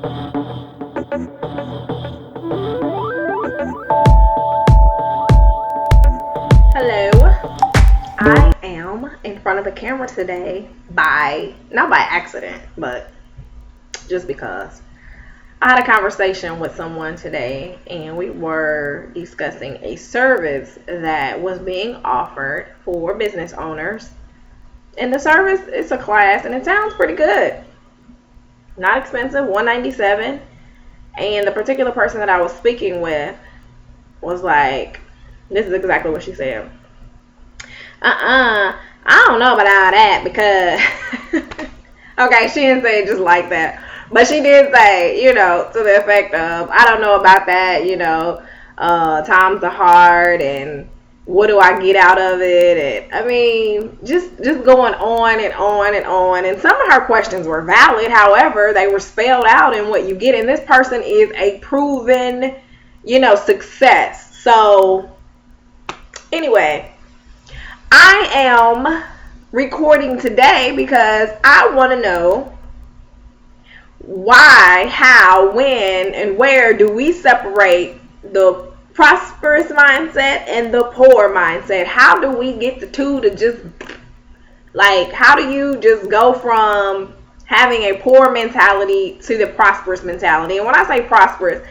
Hello, I am in front of a camera today not by accident, but just because. I had a conversation with someone today and we were discussing a service that was being offered for business owners. And the service is a class and it sounds pretty good. Not expensive, $197. And the particular person that I was speaking with was like, this is exactly what she said. I don't know about all that because okay, she didn't say it just like that. But she did say, to the effect of, I don't know about that, times are hard and what do I get out of it? And I mean, just going on and on and on. And some of her questions were valid. However, they were spelled out in what you get. And this person is a proven, success. So anyway, I am recording today because I want to know why, how, when, and where do we separate the prosperous mindset and the poor mindset? How do we get the two to just, how do you just go from having a poor mentality to the prosperous mentality? And when I say prosperous,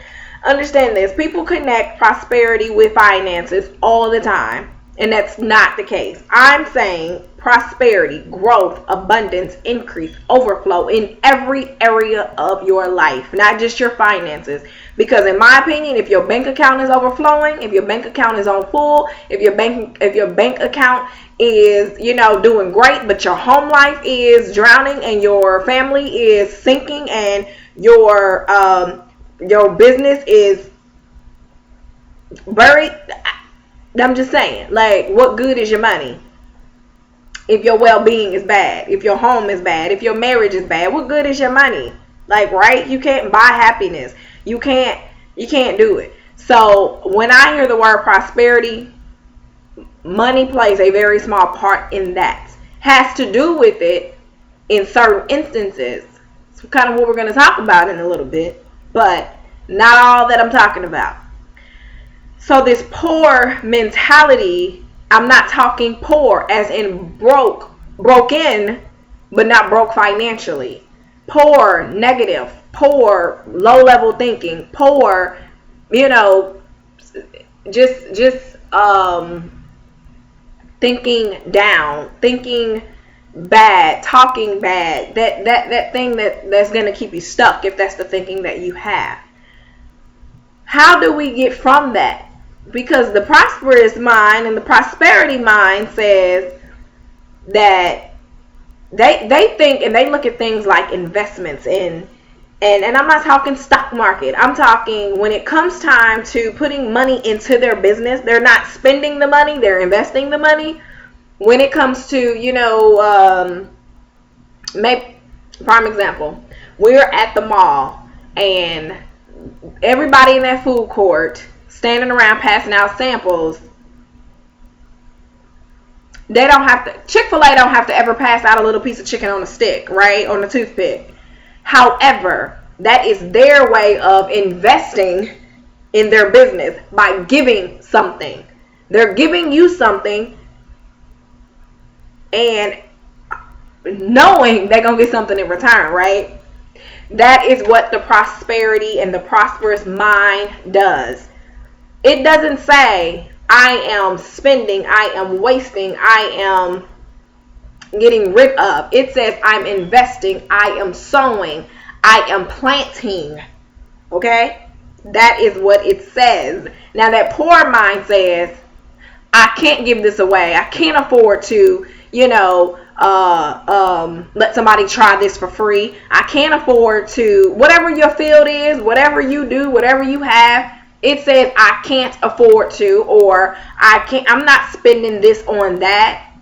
understand this. People connect prosperity with finances all the time. And that's not the case. I'm saying prosperity, growth, abundance, increase, overflow in every area of your life, not just your finances. Because in my opinion, if your bank account is overflowing, if your bank account is on full, if your bank account is, doing great, but your home life is drowning and your family is sinking and your business is buried, I'm just saying, what good is your money if your well-being is bad, if your home is bad, if your marriage is bad? What good is your money? Right? You can't buy happiness. You can't do it. So when I hear the word prosperity, money plays a very small part in that. Has to do with it in certain instances. It's kind of what we're going to talk about in a little bit, but not all that I'm talking about. So this poor mentality, I'm not talking poor as in broken, but not broke financially. Poor, negative, poor, low-level thinking, poor, just thinking down, thinking bad, talking bad, that thing that's going to keep you stuck if that's the thinking that you have. How do we get from that? Because the prosperous mind and the prosperity mind says that they think and they look at things like investments and I'm not talking stock market. I'm talking when it comes time to putting money into their business, they're not spending the money, they're investing the money. When it comes to, maybe, prime example, we're at the mall and everybody in that food court standing around passing out samples. Chick-fil-A don't have to ever pass out a little piece of chicken on a stick, right? On a toothpick. However, that is their way of investing in their business by giving something. They're giving you something and knowing they're going to get something in return, right? That is what the prosperity and the prosperous mind does. It doesn't say, I am spending, I am wasting, I am getting rid of. It says, I'm investing, I am sowing, I am planting. Okay? That is what it says. Now, that poor mind says, I can't give this away. I can't afford to, let somebody try this for free. I can't afford to, whatever your field is, whatever you do, whatever you have, it says I can't afford to, or I'm not spending this on that,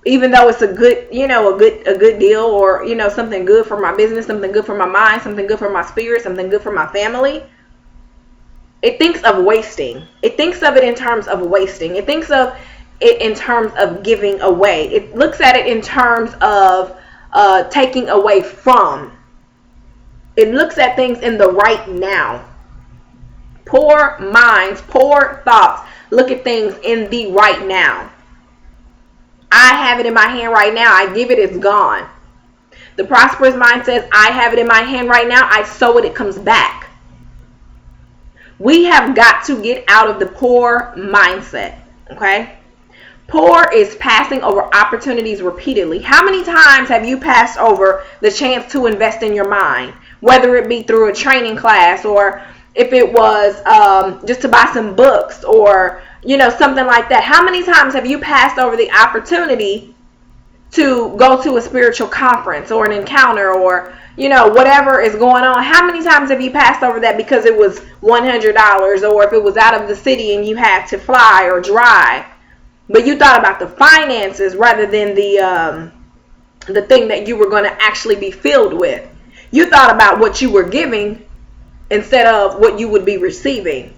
even though it's a good, a good deal, or, something good for my business, something good for my mind, something good for my spirit, something good for my family. It thinks of wasting. It thinks of it in terms of wasting. It thinks of it in terms of giving away. It looks at it in terms of taking away from. It looks at things in the right now. Poor minds, poor thoughts look at things in the right now. I have it in my hand right now. I give it, it's gone. The prosperous mind says, I have it in my hand right now. I sow it, it comes back. We have got to get out of the poor mindset. Okay? Poor is passing over opportunities repeatedly. How many times have you passed over the chance to invest in your mind? Whether it be through a training class, or if it was just to buy some books, or something like that. How many times have you passed over the opportunity to go to a spiritual conference or an encounter, or whatever is going on? How many times have you passed over that because it was $100, or if it was out of the city and you had to fly or drive, but you thought about the finances rather than the thing that you were going to actually be filled with? You thought about what you were giving instead of what you would be receiving.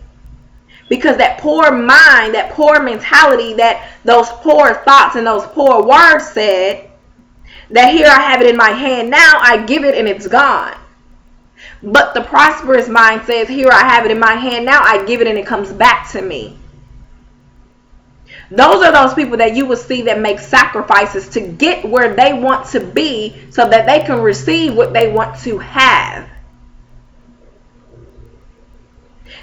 Because that poor mind, that poor mentality, that those poor thoughts and those poor words said that here I have it in my hand now, I give it and it's gone. But the prosperous mind says, here I have it in my hand now, I give it and it comes back to me. Those are those people that you will see that make sacrifices to get where they want to be so that they can receive what they want to have.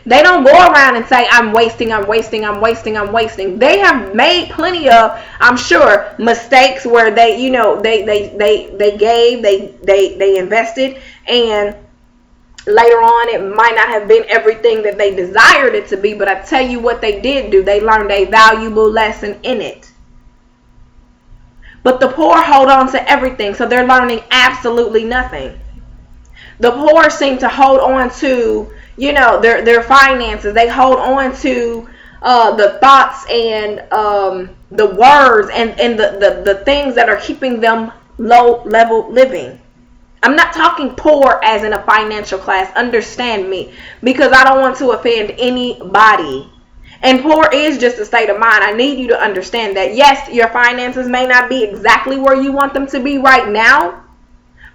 They don't go around and say, I'm wasting, I'm wasting, I'm wasting, I'm wasting. They have made plenty of, I'm sure, mistakes where they, they gave, they invested, and later on it might not have been everything that they desired it to be, but I tell you what they did do. They learned a valuable lesson in it. But the poor hold on to everything, so they're learning absolutely nothing. The poor seem to hold on to their finances. They hold on to the thoughts and the words and the things that are keeping them low level living. I'm not talking poor as in a financial class. Understand me, because I don't want to offend anybody. And poor is just a state of mind. I need you to understand that. Yes, your finances may not be exactly where you want them to be right now.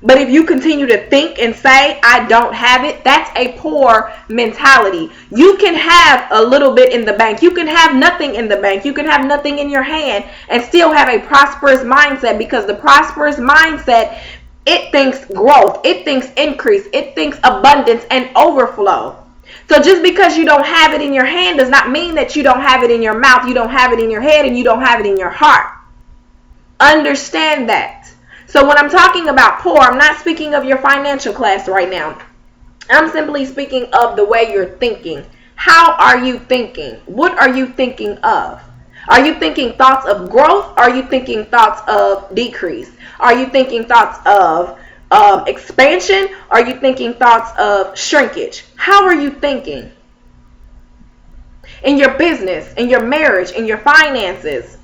But if you continue to think and say, I don't have it, that's a poor mentality. You can have a little bit in the bank. You can have nothing in the bank. You can have nothing in your hand and still have a prosperous mindset, because the prosperous mindset, it thinks growth, it thinks increase, it thinks abundance and overflow. So just because you don't have it in your hand does not mean that you don't have it in your mouth, you don't have it in your head, and you don't have it in your heart. Understand that. So when I'm talking about poor, I'm not speaking of your financial class right now. I'm simply speaking of the way you're thinking. How are you thinking? What are you thinking of? Are you thinking thoughts of growth? Are you thinking thoughts of decrease? Are you thinking thoughts of expansion? Are you thinking thoughts of shrinkage? How are you thinking? In your business, in your marriage, in your finances,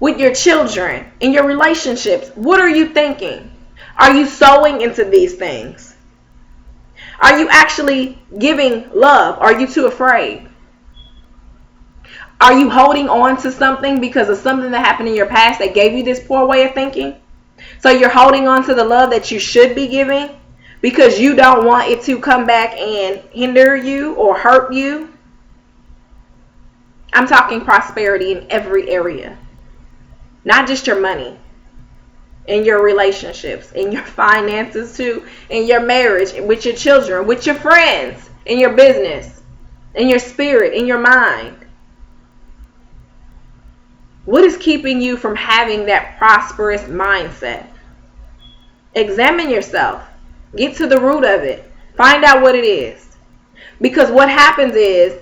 with your children, in your relationships, what are you thinking? Are you sowing into these things? Are you actually giving love? Are you too afraid? Are you holding on to something because of something that happened in your past that gave you this poor way of thinking? So you're holding on to the love that you should be giving because you don't want it to come back and hinder you or hurt you? I'm talking prosperity in every area. Not just your money, in your relationships, in your finances too, in your marriage, with your children, with your friends, in your business, in your spirit, in your mind. What is keeping you from having that prosperous mindset? Examine yourself. Get to the root of it. Find out what it is. Because what happens is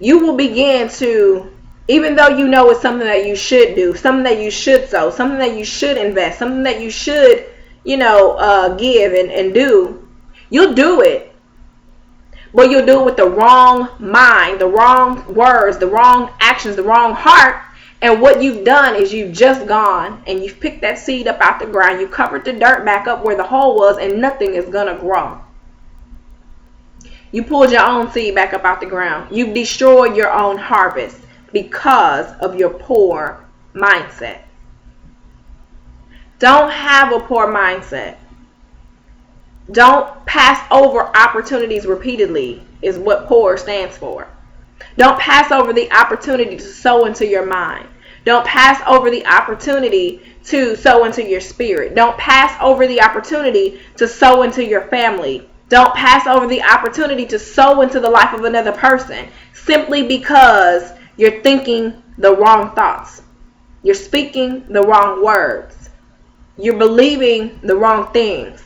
you will begin to, even though you know it's something that you should do, something that you should sow, something that you should invest, something that you should, give and do, you'll do it. But you'll do it with the wrong mind, the wrong words, the wrong actions, the wrong heart. And what you've done is you've just gone and you've picked that seed up out the ground. You covered the dirt back up where the hole was, and nothing is going to grow. You pulled your own seed back up out the ground. You've destroyed your own harvest because of your poor mindset. Don't have a poor mindset. Don't pass over opportunities repeatedly is what pour stands for. Don't pass over the opportunity to sow into your mind. Don't pass over the opportunity to sow into your spirit. Don't pass over the opportunity to sow into your family. Don't pass over the opportunity to sow into the life of another person simply because you're thinking the wrong thoughts. You're speaking the wrong words. You're believing the wrong things.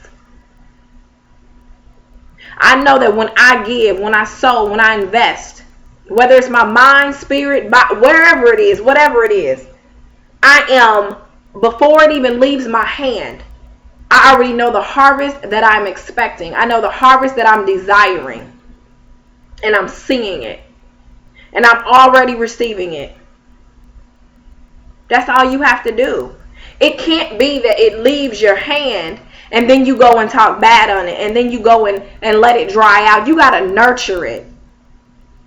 I know that when I give, when I sow, when I invest, whether it's my mind, spirit, wherever it is, whatever it is, I am, before it even leaves my hand, I already know the harvest that I'm expecting. I know the harvest that I'm desiring. And I'm seeing it. And I'm already receiving it. That's all you have to do. It can't be that it leaves your hand and then you go and talk bad on it and then you go and let it dry out. You got to nurture it.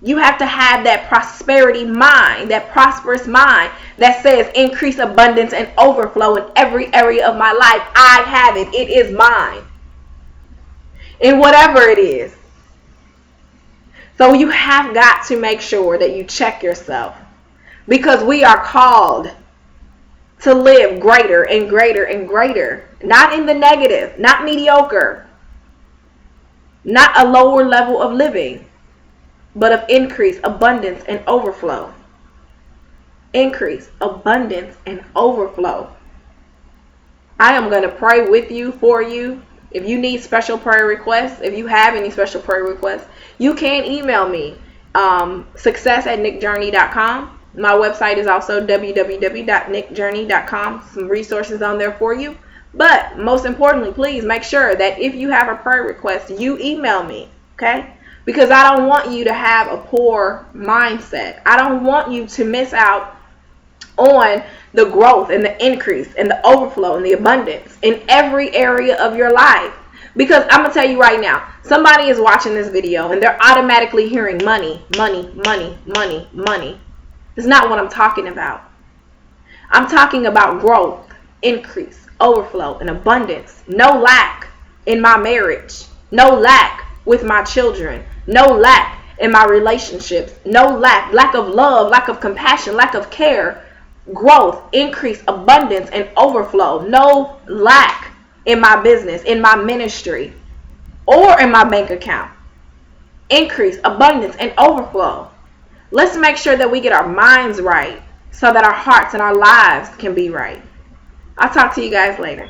You have to have that prosperity mind, that prosperous mind that says increase, abundance, and overflow in every area of my life. I have it. It is mine. In whatever it is. So you have got to make sure that you check yourself. Because we are called to live greater and greater and greater. Not in the negative, not mediocre, not a lower level of living, but of increase, abundance, and overflow. Increase, abundance, and overflow. I am going to pray with you, for you. If you need special prayer requests, if you have any special prayer requests, you can email me, success@nickjourney.com. My website is also www.nickjourney.com. Some resources on there for you. But most importantly, please make sure that if you have a prayer request, you email me, okay? Because I don't want you to have a poor mindset. I don't want you to miss out on the growth and the increase and the overflow and the abundance in every area of your life. Because I'm going to tell you right now, somebody is watching this video and they're automatically hearing money, money, money, money, money. That's not what I'm talking about. I'm talking about growth, increase, overflow, and abundance. No lack in my marriage. No lack with my children. No lack in my relationships. No lack of love, lack of compassion, lack of care. Growth, increase, abundance, and overflow. No lack in my business, in my ministry, or in my bank account. Increase, abundance, and overflow. Let's make sure that we get our minds right so that our hearts and our lives can be right. I'll talk to you guys later.